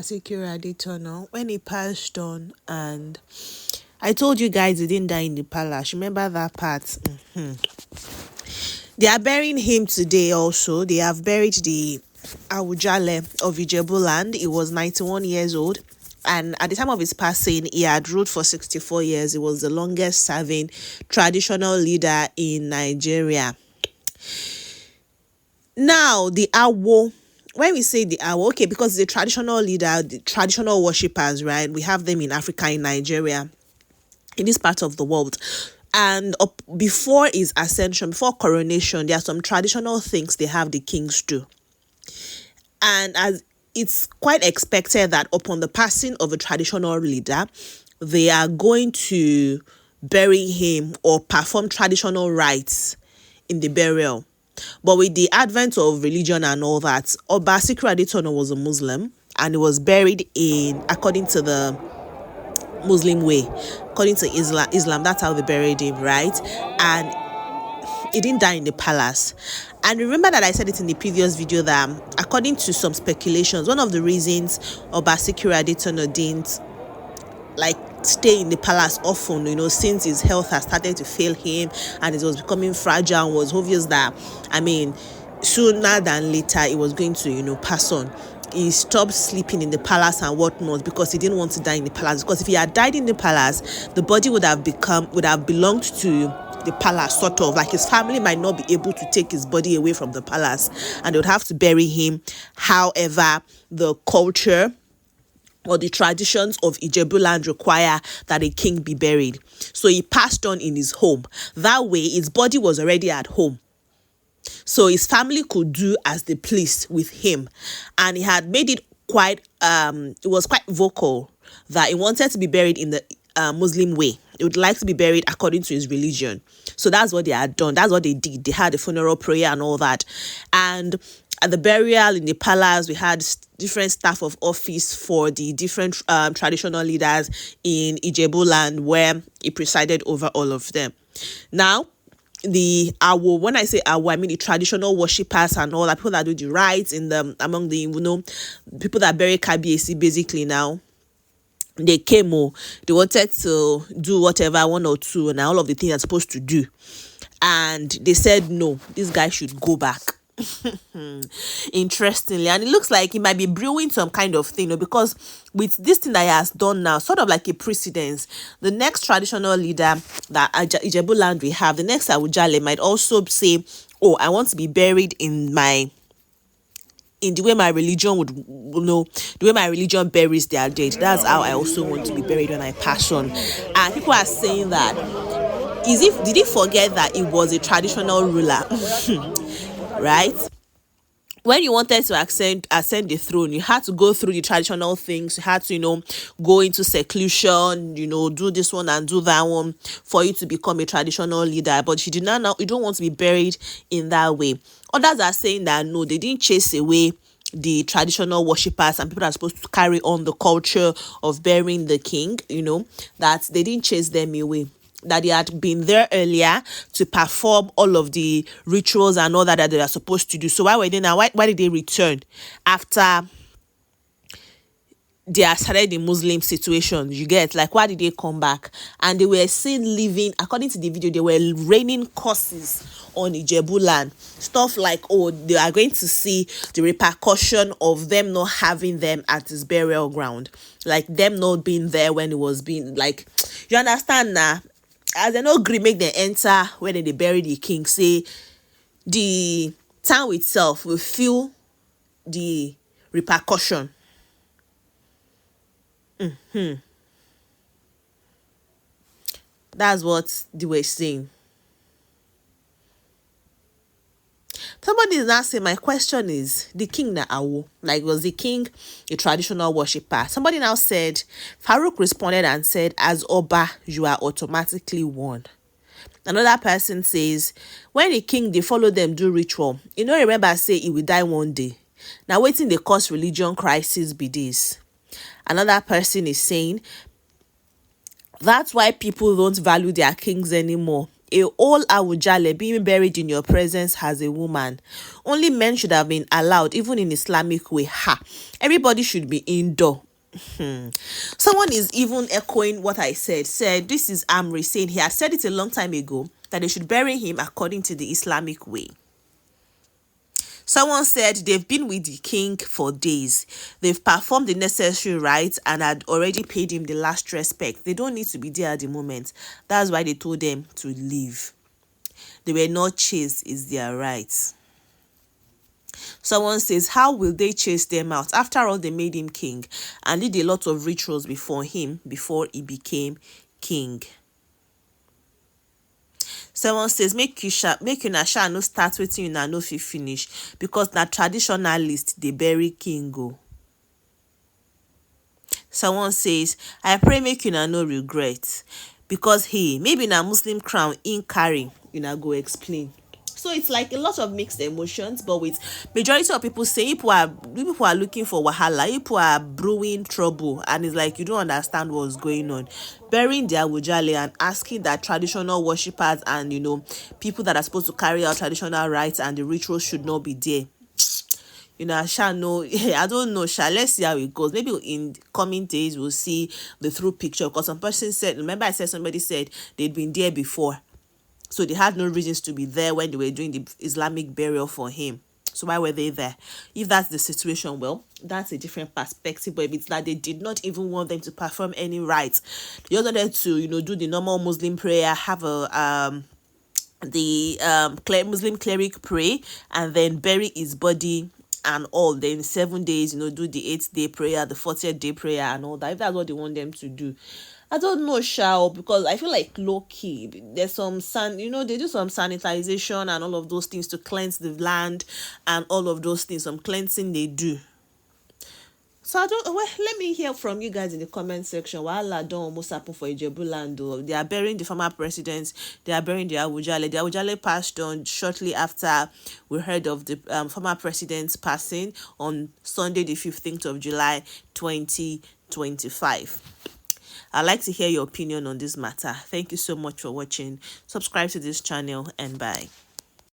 Sikiru Adetona when he passed on, and I told you guys he didn't die in the palace. Remember that part? They are burying him today also. They have buried the Awujale of Ijebu Land. He was 91 years old. And at the time of his passing, he had ruled for 64 years. He was the longest serving traditional leader in Nigeria. Now, the Awo, when we say the Awo, okay, because the traditional leader, the traditional worshippers, right? We have them in Africa, in Nigeria, in this part of the world. And before his ascension, before coronation, there are some traditional things they have the kings do. And as it's quite expected that upon the passing of a traditional leader, they are going to bury him or perform traditional rites in the burial. But with the advent of religion and all that, Oba Sikiru Adetona was a Muslim, and he was buried according to the Muslim way, according to Islam. That's how they buried him, right? And he didn't die in the palace. And remember that I said it in the previous video that according to some speculations, one of the reasons Oba Sikiru Adetona didn't stay in the palace often, since his health has started to fail him and it was becoming fragile, was obvious that, sooner than later it was going to, pass on. He stopped sleeping in the palace and whatnot because he didn't want to die in the palace. Because if he had died in the palace, the body would have belonged to the palace, sort of like his family might not be able to take his body away from the palace, and they would have to bury him. However, the culture or the traditions of Ijebu Land require that a king be buried. So he passed on in his home. That way, his body was already at home. So his family could do as they pleased with him. And he had made it it was quite vocal that he wanted to be buried in the Muslim way. He would like to be buried according to his religion. So that's what they had done. That's what they did. They had a funeral prayer and all that. And at the burial in the palace, we had different staff of office for the different traditional leaders in Ijebu Land, where he presided over all of them. Now, the Awo, when I say Awo, I mean the traditional worshippers and all that, people that do the rites among the people that bury Kabiesi basically now. They came, they wanted to do whatever, one or two, and all of the things they're supposed to do. And they said, no, this guy should go back. Interestingly, and it looks like he might be brewing some kind of thing, because with this thing that he has done now, sort of like a precedence, the next traditional leader that Ijebu Land we have, the next Awujale, might also say, oh, I want to be buried in the way my religion would, the way my religion buries their dead. That's how I also want to be buried when I pass on. And people are saying that, did he forget that he was a traditional ruler? Right? When you wanted to ascend the throne, you had to go through the traditional things. You had to, go into seclusion, do this one and do that one for you to become a traditional leader. But you don't want to be buried in that way. Others are saying that no, they didn't chase away the traditional worshippers and people that are supposed to carry on the culture of burying the king, that they didn't chase them away. That they had been there earlier to perform all of the rituals and all that they are supposed to do. So why were they now? Why did they return after they are started the Muslim situation? You get, why did they come back? And they were seen living, according to the video, they were raining curses on Ijebu Land. Stuff like, oh, they are going to see the repercussion of them not having them at his burial ground. Like them not being there when it was being, you understand now? As they no agree make them enter when they bury the king, say the town itself will feel the repercussion. That's what they were saying. Somebody is now saying, my question is, the king na Awo? Was the king a traditional worshipper? Somebody now said, Farouk responded and said, as Oba, you are automatically one. Another person says, when the king, they follow them do ritual. Remember I say he will die one day. Now waiting they cause religion crisis be this. Another person is saying, that's why people don't value their kings anymore. a whole Awujale being buried in your presence as a woman. Only men should have been allowed, even in Islamic way. Ha! Everybody should be indoor. Someone is even echoing what I said. Said this is Amri saying he had said it a long time ago that they should bury him according to the Islamic way. Someone said they've been with the king for days. They've performed the necessary rites and had already paid him the last respect. They don't need to be there at the moment. That's why they told them to leave. They were not chased, is their right. Someone says, how will they chase them out? After all, they made him king and did a lot of rituals before him, before he became king. Someone says, make una sha no start wetin una no fit finish, because na traditionalist dey bury king o. Someone says, I pray make una no regret, because maybe na Muslim crown in carry, una go explain. So it's like a lot of mixed emotions, but with majority of people saying people are looking for wahala, people are brewing trouble, and it's like you don't understand what's going on. Burying their Awujale and asking that traditional worshippers and people that are supposed to carry out traditional rites and the rituals should not be there. I shall know. I don't know. Let's see how it goes. Maybe in coming days we'll see the true picture. Because some person said, remember I said somebody said they'd been there before. So they had no reasons to be there when they were doing the Islamic burial for him. So why were they there? If that's the situation, well, that's a different perspective. But if it's that they did not even want them to perform any rites, they just wanted to, do the normal Muslim prayer, have Muslim cleric pray, and then bury his body and all. Then 7 days, do the 8th day prayer, the 40th day prayer, and all that. If that's what they want them to do. I don't know, because I feel like low key. There's some they do some sanitization and all of those things to cleanse the land and all of those things. Some cleansing they do. So let me hear from you guys in the comment section. Wahala don't almost happen for Ijebu Land though. They are burying the former presidents. They are burying the Awujale. The Awujale passed on shortly after we heard of the former president's passing on Sunday, the 15th of July, 2025. I'd like to hear your opinion on this matter. Thank you so much for watching. Subscribe to this channel and bye.